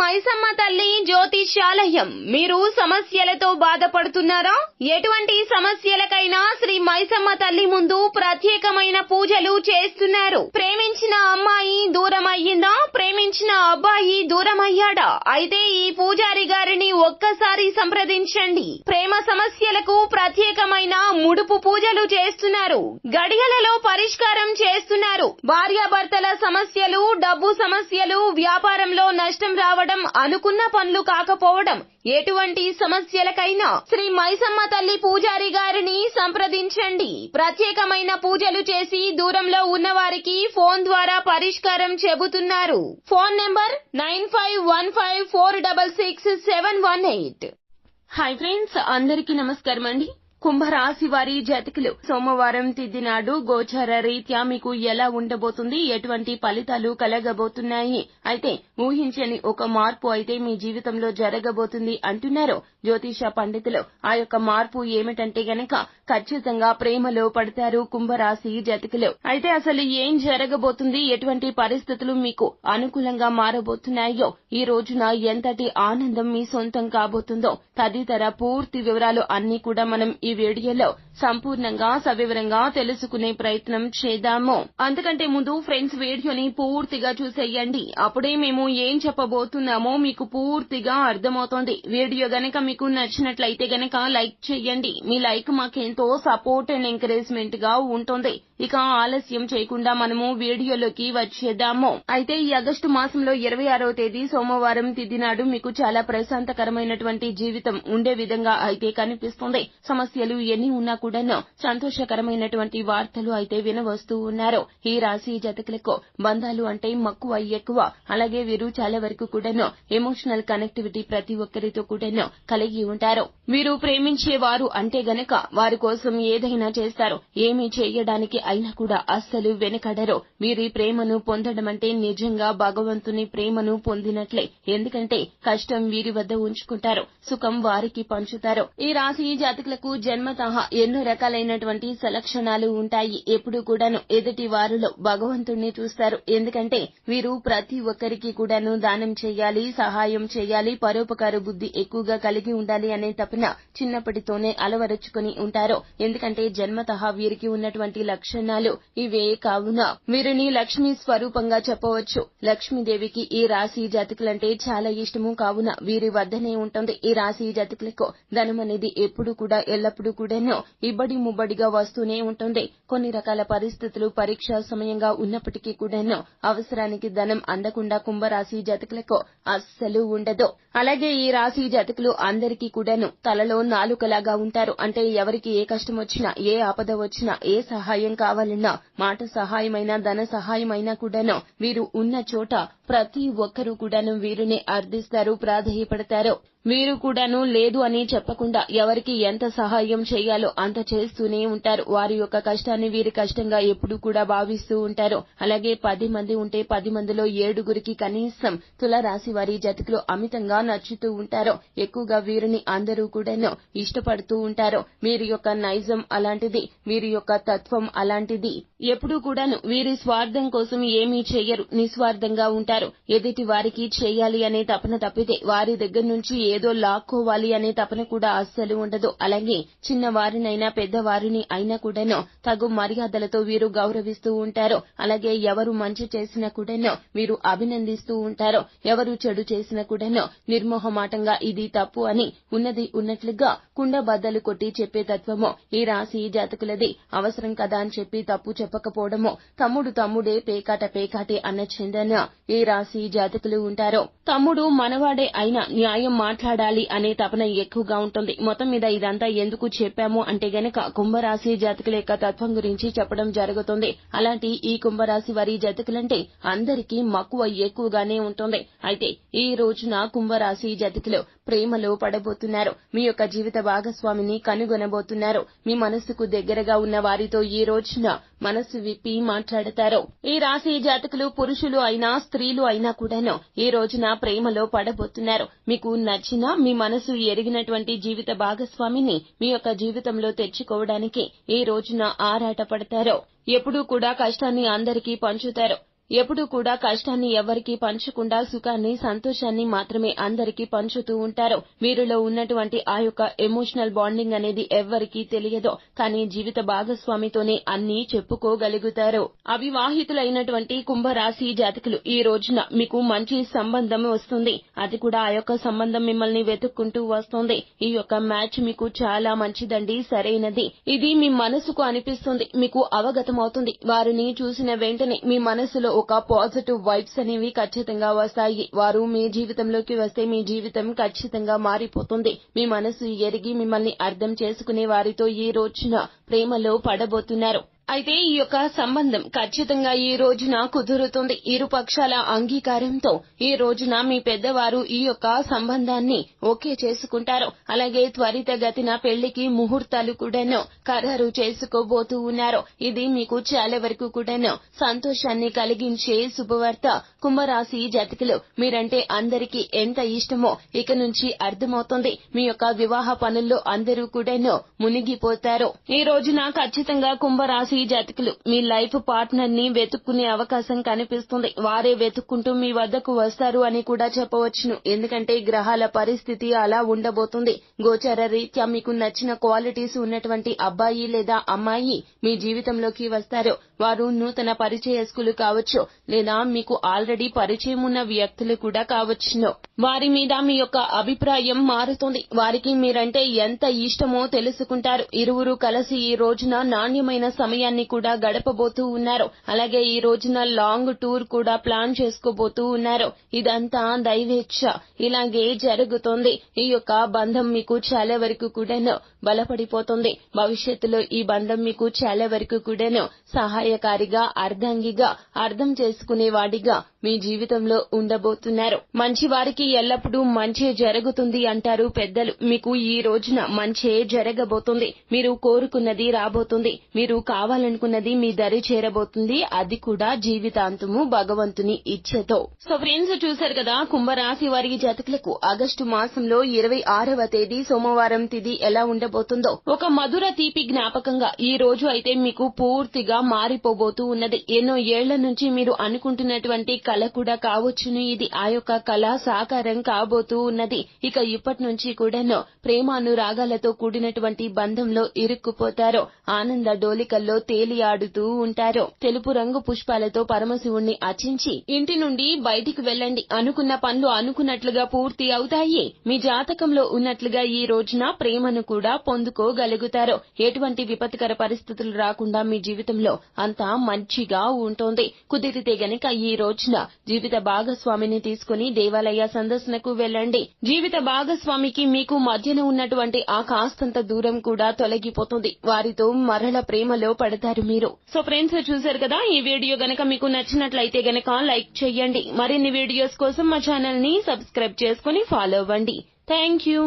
మైసమ్మ తల్లి జ్యోతిష్యాలయం. మీరు సమస్యలతో బాధపడుతున్నారా? ఎటువంటి సమస్యలకైనా శ్రీ మైసమ్మ తల్లి ముందు ప్రత్యేకమైన పూజలు చేస్తున్నారు. ప్రేమించిన అమ్మాయి దూరం అయ్యిందా? ప్రేమించిన అబ్బాయి దూరం అయ్యాడా? అయితే ఈ పూజారి గారిని ఒక్కసారి సంప్రదించండి. ప్రేమ సమస్యలకు ప్రత్యేకమైన ముడుపు పూజలు చేస్తున్నారు. గడియలలో పరిష్కారం చేస్తున్నారు. భార్యాభర్తల సమస్యలు, డబ్బు సమస్యలు, వ్యాపారంలో నష్టం రావడం, అనుకున్న పనులు కాకపోవడం, ఎటువంటి సమస్యలకైనా శ్రీ మైసమ్మ తల్లి పూజారి గారిని సంప్రదించండి. ప్రత్యేకమైన పూజలు చేసి దూరంలో ఉన్న వారికి ఫోన్ ద్వారా పరిష్కారం చెబుతున్నారు. Phone number 9515466718. హాయ్ ఫ్రెండ్స్, అందరికీ నమస్కారం అండి. కుంభరాశి వారి జాతకులు సోమవారం తిథి నాడు గోచార రీత్యా మీకు ఎలా ఉండబోతుంది, ఎటువంటి ఫలితాలు కలగబోతున్నాయి, అయితే ఊహించని ఒక మార్పు అయితే మీ జీవితంలో జరగబోతుంది అంటున్నారు జ్యోతిష పండితులు. ఆ యొక్క మార్పు ఏమిటంటే గనక ఖచ్చితంగా ప్రేమలో పడతారు కుంభరాశి జాతకులు. అయితే అసలు ఏం జరగబోతుంది, ఎటువంటి పరిస్థితులు మీకు అనుకూలంగా మారబోతున్నాయో, ఈ రోజున ఎంతటి ఆనందం మీ సొంతం కాబోతుందో తదితర పూర్తి వివరాలు అన్ని కూడా మనం ఈ వీడియోలో సంపూర్ణంగా సవివరంగా తెలుసుకునే ప్రయత్నం చేద్దాము. అంతకంటే ముందు ఫ్రెండ్స్, వీడియోని పూర్తిగా చూసేయండి. అప్పుడే మేము ఏం చెప్పబోతున్నామో మీకు పూర్తిగా అర్థమవుతోంది. వీడియో గనక మీకు నచ్చినట్లయితే గనక లైక్ చేయండి. మీ లైక్ మాకెంతో సపోర్ట్ అండ్ ఎంకరేజ్మెంట్ గా ఉంటుంది. ఇక ఆలస్యం చేయకుండా మనము వీడియోలోకి వచ్చేద్దాము. అయితే ఈ ఆగస్టు మాసంలో 26వ తేదీ సోమవారం తిథి నాడు మీకు చాలా ప్రశాంతకరమైనటువంటి జీవితం ఉండే విధంగా అయితే కనిపిస్తుంది. సమస్యలు ఎన్ని ఉన్నా కూడాను సంతోషకరమైనటువంటి వార్తలు అయితే వినవస్తూ ఉన్నారు. ఈ రాశి జాతకులకు బంధాలు అంటే మక్కువ ఎక్కువ. అలాగే వీరు చాలా వరకు కూడాను ఎమోషనల్ కనెక్టివిటీ ప్రతి ఒక్కరితో కూడాను కలిగి ఉంటారు. వీరు ప్రేమించేవారు అంటే గనక వారి కోసం ఏదైనా చేస్తారు. ఏమీ చేయడానికి అయినా కూడా అస్సలు వెనకడరు. వీరి ప్రేమను పొందడం అంటే నిజంగా భగవంతుని ప్రేమను పొందినట్లే. ఎందుకంటే కష్టం వీరి వద్ద ఉంచుకుంటారు, సుఖం వారికి పంచుతారు. ఈ రాశి జాతకులకు జన్మతః ఎన్నో రకాలైనటువంటి సలక్షణాలు ఉంటాయి. ఎప్పుడు కూడాను ఎదుటి వారిలో భగవంతుణ్ణి చూస్తారు. ఎందుకంటే వీరు ప్రతి ఒక్కరికి కూడాను దానం చేయాలి, సహాయం చేయాలి, పరోపకార బుద్ధి ఎక్కువగా కలిగి ఉండాలి అనే తపన చిన్నప్పటితోనే అలవరుచుకుని ఉంటారు. ఎందుకంటే జన్మతః వీరికి ఉన్నటువంటి లక్షణాలు ఇవే. కావున వీరిని లక్ష్మీ స్వరూపంగా చెప్పవచ్చు. లక్ష్మీదేవికి ఈ రాశి జాతకులంటే చాలా ఇష్టము. కావున వీరి వద్దనే ఉంటుంది. ఈ రాశి జాతకులకు ధనం అనేది ఎప్పుడు కూడా ఎల్లప్పుడూ కూడాను ఇబ్బడి ముబ్బడిగా వస్తూనే ఉంటుంది. కొన్ని రకాల పరిస్థితులు పరీక్షా సమయంగా ఉన్నప్పటికీ కూడాను అవసరానికి ధనం అందకుండా కుంభరాశి జాతకులకు అస్సలు ఉండదు. అలాగే ఈ రాశి జాతకులు అందరికీ కూడాను తలలో నాలుకలాగా ఉంటారు. అంటే ఎవరికి ఏ కష్టం వచ్చినా, ఏ ఆపద వచ్చినా, ఏ సహాయం కావాలన్నా, మాట సహాయమైనా, ధన సహాయమైనా కూడాను వీరు ఉన్న చోట ప్రతి ఒక్కరూ కూడాను వీరిని అర్థిస్తారు, ప్రాధేయపడతారు. వీరు కూడాను లేదు అని చెప్పకుండా ఎవరికి ఎంత సహాయం చేయాలో అంత చేస్తూనే ఉంటారు. వారి యొక్క కష్టాన్ని వీరి కష్టంగా ఎప్పుడూ కూడా భావిస్తూ ఉంటారు. అలాగే 10 మంది ఉంటే 10 మందిలో 7గురికి కనీసం తులారాశి వారి జాతకులు అమితంగా నచ్చుతూ ఉంటారు. ఎక్కువగా వీరిని అందరూ కూడాను ఇష్టపడుతూ ఉంటారు. వీరి యొక్క నైజం అలాంటిది, వీరి యొక్క తత్వం అలాంటిది. ఎప్పుడూ కూడాను వీరి స్వార్థం కోసం ఏమీ చేయరు, నిస్వార్థంగా ఉంటారు. ఎదుటి వారికి చేయాలి అనే తపన తప్పితే వారి దగ్గర నుంచి ఏదో లాక్కోవాలి అనే తపన కూడా అస్సలు ఉండదు. అలాగే చిన్నవారినైనా పెద్దవారిని అయినా కూడాను తగు మర్యాదలతో వీరు గౌరవిస్తూ ఉంటారు. అలాగే ఎవరు మంచి చేసినా కూడాను వీరు అభినందిస్తూ ఉంటారు. ఎవరు చెడు చేసినా కూడాను నిర్మోహమాటంగా ఇది తప్పు అని ఉన్నది ఉన్నట్లుగా కుండ బద్దలు కొట్టి చెప్పే తత్వము ఈ రాశి జాతకులది. అవసరం కదా అని చెప్పి తప్పు చెప్పకపోవడము, తమ్ముడే పేకాటే అన్న చందన ఈ రాశి జాతకులు ఉంటారు. తమ్ముడు మనవాడే అయినా న్యాయం మాట్లాడాలి అనే తపన ఎక్కువగా ఉంటుంది. మొత్తం మీద ఇదంతా ఎందుకు చెప్పాము అంటే గనక కుంభరాశి జాతకుల యొక్క తత్వం గురించి చెప్పడం జరుగుతుంది. అలాంటి ఈ కుంభరాశి వారి జాతకులంటే అందరికీ మక్కువ ఎక్కువగానే ఉంటుంది. అయితే ఈ రోజున కుంభరాశి జాతకులు ప్రేమలో పడబోతున్నారు. మీ యొక్క జీవిత భాగస్వామిని కనుగొనబోతున్నారు. మీ మనస్సుకు దగ్గరగా ఉన్న వారితో ఈ రోజున మనస్సు విప్పి మాట్లాడతారు. ఈ రాశి జాతకులు పురుషులు అయినా స్త్రీలు అయినా కూడాను ఈ రోజున ప్రేమలో పడబోతున్నారు. మీకు నచ్చిన మీ మనసు ఎరిగినటువంటి జీవిత భాగస్వామిని మీ యొక్క జీవితంలో తెచ్చుకోవడానికి ఈ రోజున ఆరాట పడతారు. ఎప్పుడూ కూడా కష్టాన్ని అందరికీ పంచుతారు. ఎప్పుడూ కూడా కష్టాన్ని ఎవరికీ పంచకుండా సుఖాన్ని సంతోషాన్ని మాత్రమే అందరికీ పంచుతూ ఉంటారు. వీరిలో ఉన్నటువంటి ఆ యొక్క ఎమోషనల్ బాండింగ్ అనేది ఎవ్వరికీ తెలియదు. కానీ జీవిత భాగస్వామితోనే అన్నీ చెప్పుకోగలుగుతారు. అవివాహితులైనటువంటి కుంభరాశి జాతకులు ఈ రోజున మీకు మంచి సంబంధం వస్తుంది. అది కూడా ఆ యొక్క సంబంధం మిమ్మల్ని వెతుక్కుంటూ వస్తుంది. ఈ యొక్క మ్యాచ్ మీకు చాలా మంచిదండి, సరైనది. ఇది మీ మనసుకు అనిపిస్తుంది, మీకు అవగతమవుతుంది. వారిని చూసిన వెంటనే మీ మనసులో ఒక పాజిటివ్ వైబ్స్ అనేవి ఖచ్చితంగా వస్తాయి. వారు మీ జీవితంలోకి వస్తే మీ జీవితం ఖచ్చితంగా మారిపోతుంది. మీ మనసు ఎరిగి మిమ్మల్ని అర్థం చేసుకునే వారితో ఈ రోజున ప్రేమలో పడబోతున్నారు. అయితే ఈ యొక్క సంబంధం ఖచ్చితంగా ఈ రోజున కుదురుతుంది. ఇరు పక్షాల అంగీకారంతో ఈ రోజున మీ పెద్దవారు ఈ యొక్క సంబంధాన్ని ఓకే చేసుకుంటారు. అలాగే త్వరితగతిన పెళ్లికి ముహూర్తాలు కూడాను ఖరారు చేసుకోబోతూ ఉన్నారు. ఇది మీకు చాలా వరకు కూడాను సంతోషాన్ని కలిగించే శుభవార్త. కుంభరాశి జాతకులు మీరంటే అందరికీ ఎంత ఇష్టమో ఇక నుంచి అర్థమవుతుంది. మీ యొక్క వివాహ పనుల్లో అందరూ కూడాను మునిగిపోతారు. ఈ రోజున ఖచ్చితంగా కుంభరాశి జాతకులు మీ లైఫ్ పార్ట్నర్ ని వెతుక్కునే అవకాశం కనిపిస్తుంది. వారే వెతుక్కుంటూ మీ వద్దకు వస్తారు అని కూడా చెప్పవచ్చును. ఎందుకంటే గ్రహాల పరిస్థితి అలా ఉండబోతుంది. గోచార రీత్యా మీకు నచ్చిన క్వాలిటీస్ ఉన్నటువంటి అబ్బాయి లేదా అమ్మాయి మీ జీవితంలోకి వస్తారు. వారు నూతన పరిచయస్తులు కావచ్చు, లేదా మీకు ఆల్రెడీ పరిచయం ఉన్న వ్యక్తులు కూడా కావచ్చును. వారి మీద మీ యొక్క అభిప్రాయం మారుతుంది. వారికి మీరంటే ఎంత ఇష్టమో తెలుసుకుంటారు. ఇరువురు కలిసి ఈ రోజున నాణ్యమైన సమయాన్ని కూడా గడపబోతూ ఉన్నారు. అలాగే ఈ రోజున లాంగ్ టూర్ కూడా ప్లాన్ చేసుకోబోతూ ఉన్నారు. ఇదంతా దైవేచ్ఛ. ఇలాగే జరుగుతోంది. ఈ యొక్క బంధం మీకు చాలా వరకు కూడాను బలపడిపోతుంది. భవిష్యత్తులో ఈ బంధం మీకు చాలా వరకు కూడాను సహాయకారిగా, అర్ధాంగిగా, అర్థం చేసుకునేవాడిగా మీ జీవితంలో ఉండబోతున్నారు. మంచి వారికి ఎల్లప్పుడూ మంచే జరుగుతుంది అంటారు పెద్దలు. మీకు ఈ రోజున మంచే జరగబోతుంది. మీరు కోరుకున్నది రాబోతుంది. మీరు కావాలనుకున్నది మీ దరి చేరబోతుంది. అది కూడా జీవితాంతము భగవంతుని ఇచ్ఛతో. సో ఫ్రెండ్స్, చూశారు కదా కుంభరాశి వారి జాతకులకు ఆగస్టు మాసంలో 26వ తేదీ సోమవారం తిథి ఎలా ఉండబోతుందో. ఒక మధుర తీపి జ్ఞాపకంగా ఈ రోజు అయితే మీకు పూర్తిగా మారిపోబోతూ ఉన్నది. ఎన్నో ఏళ్ల నుంచి మీరు అనుకుంటున్నటువంటి కళ కూడా కావచ్చును. ఇది ఆ యొక్క కళ సాకారం కాబోతూ ఉన్నది. ఇక ఇప్పటి నుంచి కూడాను ప్రేమానురాగాలతో కూడినటువంటి బంధంలో ఇరుక్కుపోతారు. ఆనంద డోలికల్లో తేలియాడుతూ ఉంటారు. తెలుపు రంగు పుష్పాలతో పరమశివుణ్ణి అర్చించి ఇంటి నుండి బయటికి వెళ్ళండి. అనుకున్న పనులు అనుకున్నట్లుగా పూర్తి అవుతాయి. మీ జాతకంలో ఉన్నట్లుగా ఈ రోజున ప్రేమను కూడా పొందుకోగలుగుతారు. ఎటువంటి విపత్కర పరిస్థితులు రాకుండా మీ జీవితంలో అంతా మంచిగా ఉంటుంది. కుదిరితే గనక ఈ రోజున జీవిత భాగస్వామిని తీసుకుని దేవాలయ సందర్శనకు వెళ్ళండి. జీవిత భాగస్వామికి మీకు మధ్యన ఉన్నటువంటి ఆ కాస్తంత దూరం కూడా తొలగిపోతుంది. వారితో మరల ప్రేమలో పడతారు మీరు. సో ఫ్రెండ్స్, చూశారు కదా, ఈ వీడియో గనక మీకు నచ్చినట్లయితే గనక లైక్ చేయండి. మరిన్ని వీడియోస్ కోసం మా ఛానల్ ని సబ్స్క్రైబ్ చేసుకుని ఫాలో అవ్వండి. Thank you.